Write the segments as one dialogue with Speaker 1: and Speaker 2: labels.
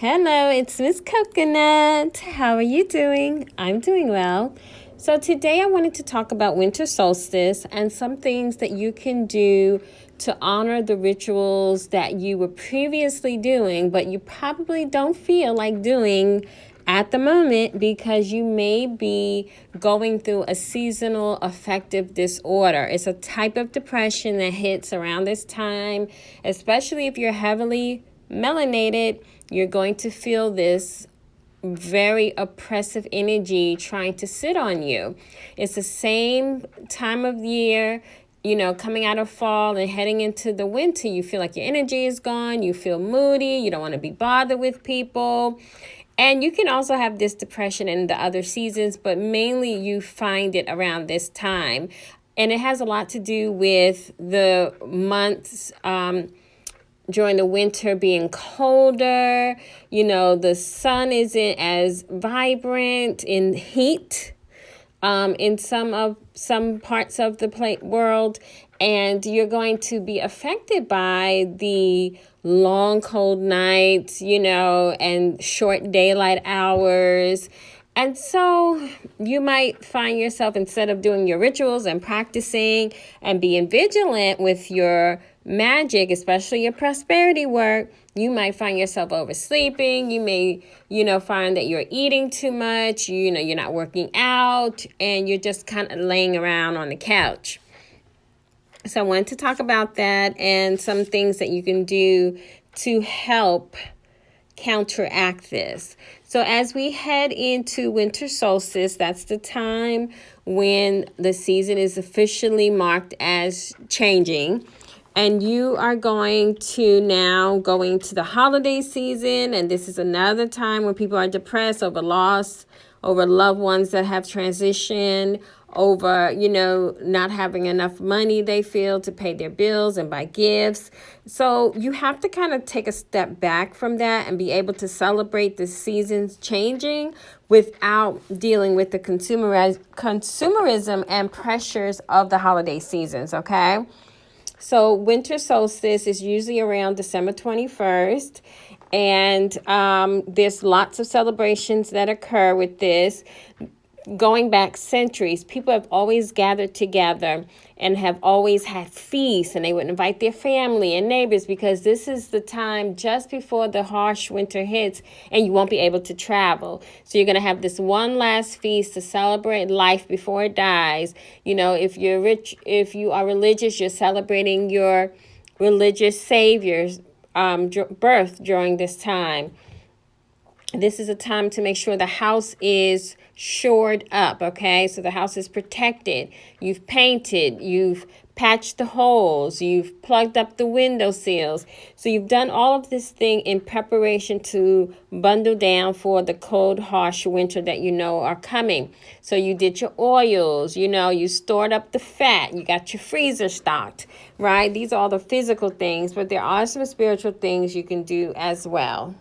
Speaker 1: Hello, it's Miss Coconut. How are you doing? I'm doing well. So today I wanted to talk about winter solstice and some things that you can do to honor the rituals that you were previously doing, but you probably don't feel like doing at the moment because you may be going through a seasonal affective disorder. It's a type of depression that hits around this time, especially if you're heavily melanated. You're going to feel this very oppressive energy trying to sit on you. It's the same time of year, coming out of fall and heading into the winter. You feel like your energy is gone. You feel moody. You don't want to be bothered with people. And you can also have this depression in the other seasons, but mainly you find it around this time. And it has a lot to do with the months, during the winter being colder. The sun isn't as vibrant in heat in some parts of the world, and you're going to be affected by the long cold nights, and short daylight hours. And so you might find yourself, instead of doing your rituals and practicing and being vigilant with your magic, especially your prosperity work, you might find yourself oversleeping. You may, find that you're eating too much, you're not working out, and you're just kind of laying around on the couch. So I wanted to talk about that and some things that you can do to help counteract this. So as we head into winter solstice, that's the time when the season is officially marked as changing. And you are going to now go into the holiday season. And this is another time when people are depressed over loss, over loved ones that have transitioned, over, not having enough money they feel to pay their bills and buy gifts. So you have to kind of take a step back from that and be able to celebrate the seasons changing without dealing with the consumerism and pressures of the holiday seasons, okay? So winter solstice is usually around December 21st. And there's lots of celebrations that occur with this. Going back centuries, people have always gathered together and have always had feasts, and they would invite their family and neighbors because this is the time just before the harsh winter hits and you won't be able to travel. So you're going to have this one last feast to celebrate life before it dies. If you're rich, if you are religious, you're celebrating your religious savior's birth during this time. This is a time to make sure the house is shored up, okay? So the house is protected. You've painted, you've patched the holes, you've plugged up the window sills. So you've done all of this thing in preparation to bundle down for the cold, harsh winter that are coming. So you did your oils, you stored up the fat, you got your freezer stocked, right? These are all the physical things, but there are some spiritual things you can do as well.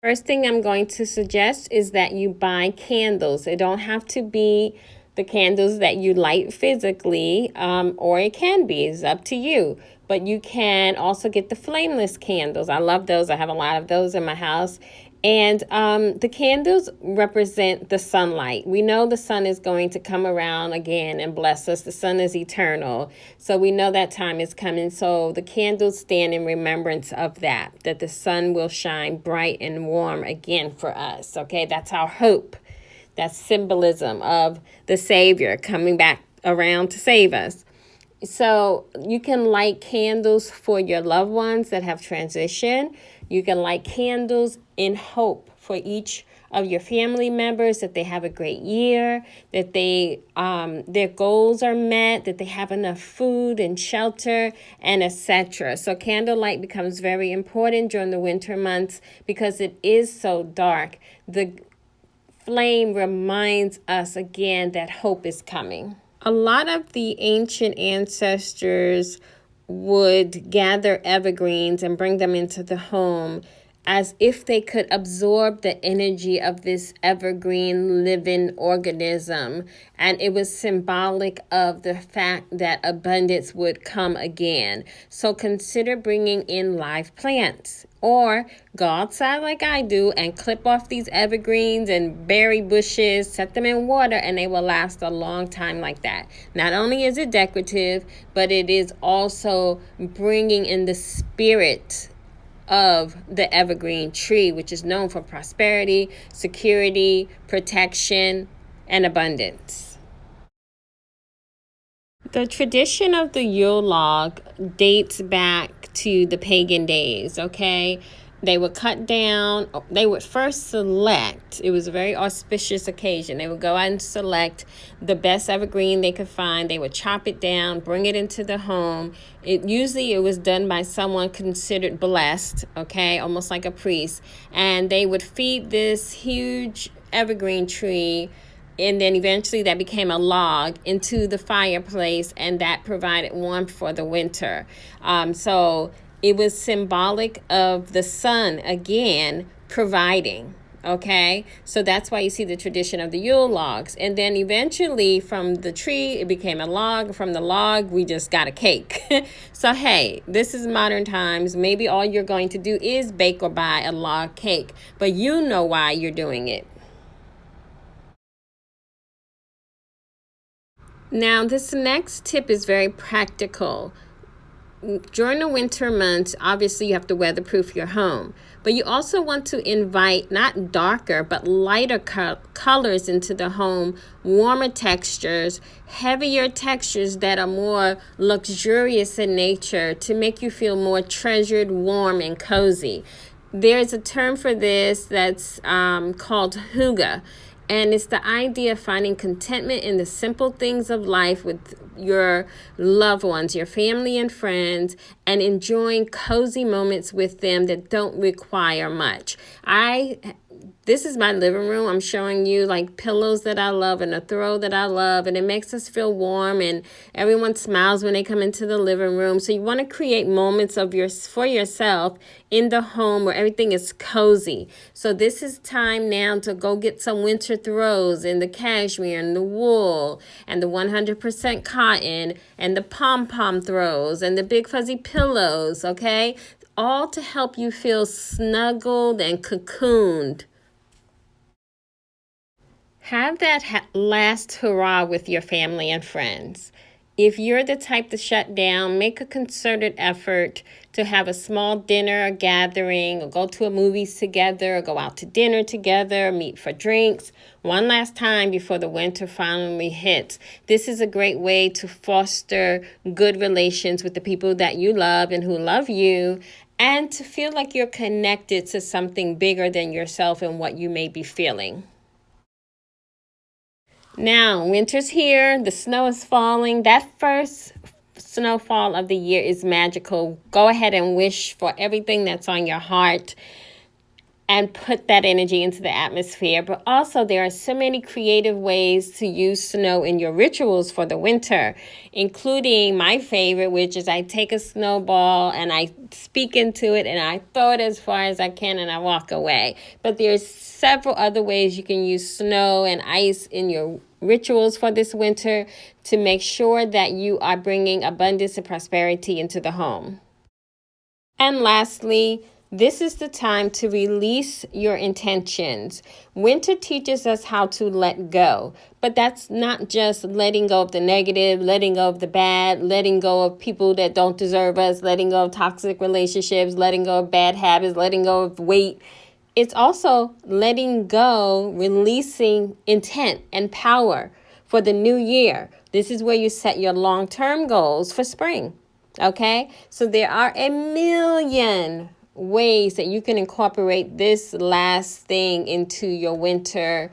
Speaker 1: First thing I'm going to suggest is that you buy candles. It don't have to be the candles that you light physically, or it can be. It's up to you. But you can also get the flameless candles. I love those. I have a lot of those in my house. And the candles represent the sunlight. We know the sun is going to come around again and bless us. The sun is eternal. So we know that time is coming. So the candles stand in remembrance of that the sun will shine bright and warm again for us. Okay, that's our hope. That's symbolism of the Savior coming back around to save us. So you can light candles for your loved ones that have transitioned. You can light candles in hope for each of your family members, that they have a great year, that their goals are met, that they have enough food and shelter, and etc. So candlelight becomes very important during the winter months because it is so dark. The flame reminds us again that hope is coming. A lot of the ancient ancestors would gather evergreens and bring them into the home as if they could absorb the energy of this evergreen living organism. And it was symbolic of the fact that abundance would come again. So consider bringing in live plants, or go outside like I do and clip off these evergreens and berry bushes, set them in water, and they will last a long time like that. Not only is it decorative, but it is also bringing in the spirit of the evergreen tree, which is known for prosperity, security, protection, and abundance. The tradition of the Yule log dates back to the pagan days, okay? They would cut down, they would first select, it was a very auspicious occasion. They would go out and select the best evergreen they could find. They would chop it down, bring it into the home. Usually it was done by someone considered blessed, okay, almost like a priest. And they would feed this huge evergreen tree, and then eventually that became a log, into the fireplace, and that provided warmth for the winter. So it was symbolic of the sun again providing. Okay, so that's why you see the tradition of the Yule logs. And then eventually from the tree, it became a log. From the log, we just got a cake. So, hey, this is modern times. Maybe all you're going to do is bake or buy a log cake, but you know why you're doing it. Now, this next tip is very practical. During the winter months, obviously you have to weatherproof your home, but you also want to invite not darker but lighter colors into the home, warmer textures, heavier textures that are more luxurious in nature to make you feel more treasured, warm, and cozy. There's a term for this that's called Hygge. And it's the idea of finding contentment in the simple things of life with your loved ones, your family and friends, and enjoying cozy moments with them that don't require much. This is my living room. I'm showing you like pillows that I love and a throw that I love, and it makes us feel warm, and everyone smiles when they come into the living room. So you want to create moments for yourself in the home where everything is cozy. So this is time now to go get some winter throws and the cashmere and the wool and the 100% cotton and the pom-pom throws and the big fuzzy pillows, okay? All to help you feel snuggled and cocooned. Have that last hurrah with your family and friends. If you're the type to shut down, make a concerted effort to have a small dinner or gathering, or go to a movies together, or go out to dinner together, meet for drinks one last time before the winter finally hits. This is a great way to foster good relations with the people that you love and who love you, and to feel like you're connected to something bigger than yourself and what you may be feeling. Now, winter's here. The snow is falling. That first snowfall of the year is magical. Go ahead and wish for everything that's on your heart and put that energy into the atmosphere. But also, there are so many creative ways to use snow in your rituals for the winter, including my favorite, which is I take a snowball and I speak into it and I throw it as far as I can and I walk away. But there's several other ways you can use snow and ice in your rituals for this winter to make sure that you are bringing abundance and prosperity into the home. And lastly, this is the time to release your intentions. Winter teaches us how to let go, but that's not just letting go of the negative, letting go of the bad, letting go of people that don't deserve us, letting go of toxic relationships, letting go of bad habits, letting go of weight. It's also letting go, releasing intent and power for the new year. This is where you set your long-term goals for spring, okay? So there are a million ways that you can incorporate this last thing into your winter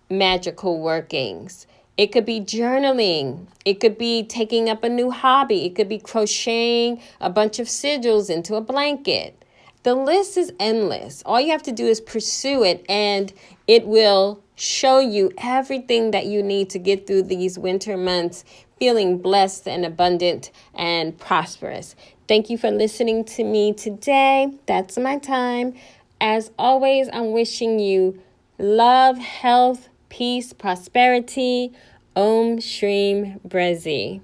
Speaker 1: magical workings. It could be journaling. It could be taking up a new hobby. It could be crocheting a bunch of sigils into a blanket. The list is endless. All you have to do is pursue it, and it will show you everything that you need to get through these winter months feeling blessed and abundant and prosperous. Thank you for listening to me today. That's my time. As always, I'm wishing you love, health, peace, prosperity. Om Shrim Brezi.